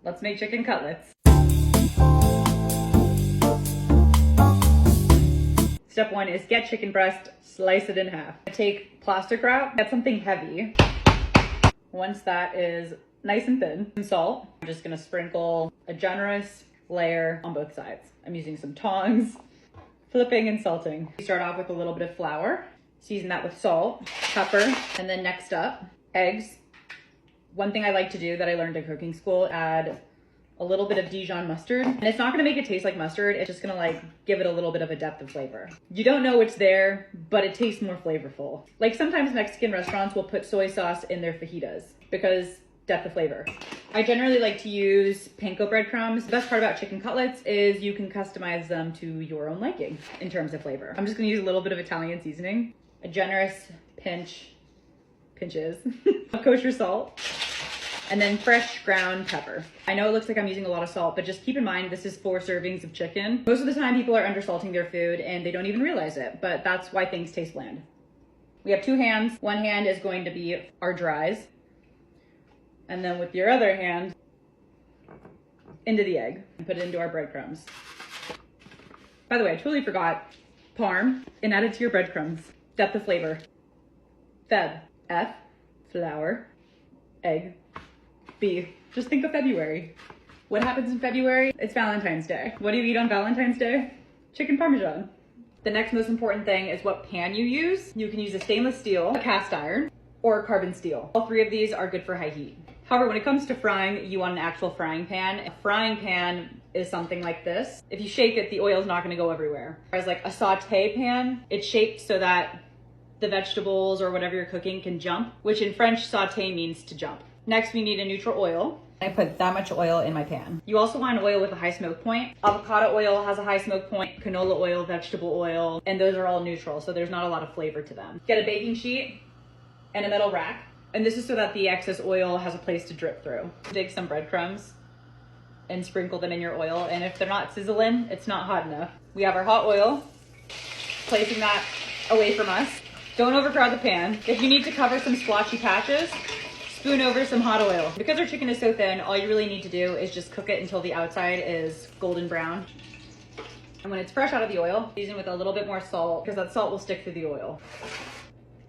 Let's make chicken cutlets. Step 1 is get chicken breast, slice it in half. Take plastic wrap, get something heavy. Once that is nice and thin, some salt. I'm just gonna sprinkle a generous layer on both sides. I'm using some tongs, flipping and salting. We start off with a little bit of flour, season that with salt, pepper, and then next up, eggs. One thing I like to do that I learned in cooking school, add a little bit of Dijon mustard. And it's not gonna make it taste like mustard, it's just gonna like give it a little bit of a depth of flavor. You don't know it's there, but it tastes more flavorful. Like sometimes Mexican restaurants will put soy sauce in their fajitas because depth of flavor. I generally like to use panko breadcrumbs. The best part about chicken cutlets is you can customize them to your own liking in terms of flavor. I'm just gonna use a little bit of Italian seasoning, a generous pinches of kosher salt, and then fresh ground pepper. I know it looks like I'm using a lot of salt, but just keep in mind this is 4 servings of chicken. Most of the time people are undersalting their food and they don't even realize it, but that's why things taste bland. We have 2 hands. One hand is going to be our dries, and then with your other hand, into the egg and put it into our breadcrumbs. By the way, I totally forgot parm and add it to your breadcrumbs. Depth of flavor. Feb. F. Flour. Egg. B. Just think of February. What happens in February? It's Valentine's Day. What do you eat on Valentine's Day? Chicken Parmesan. The next most important thing is what pan you use. You can use a stainless steel, a cast iron, or a carbon steel. All 3 of these are good for high heat. However, when it comes to frying, you want an actual frying pan. A frying pan is something like this. If you shake it, the oil is not gonna go everywhere. Whereas like a saute pan, it's shaped so that the vegetables or whatever you're cooking can jump, which in French, saute means to jump. Next, we need a neutral oil. I put that much oil in my pan. You also want an oil with a high smoke point. Avocado oil has a high smoke point, canola oil, vegetable oil, and those are all neutral, so there's not a lot of flavor to them. Get a baking sheet and a metal rack. And this is so that the excess oil has a place to drip through. Dig some breadcrumbs and sprinkle them in your oil. And if they're not sizzling, it's not hot enough. We have our hot oil, placing that away from us. Don't overcrowd the pan. If you need to cover some splotchy patches, spoon over some hot oil. Because our chicken is so thin, all you really need to do is just cook it until the outside is golden brown. And when it's fresh out of the oil, season with a little bit more salt because that salt will stick to the oil.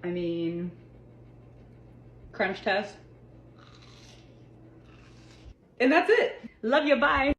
I mean, crunch test. And that's it. Love you, bye.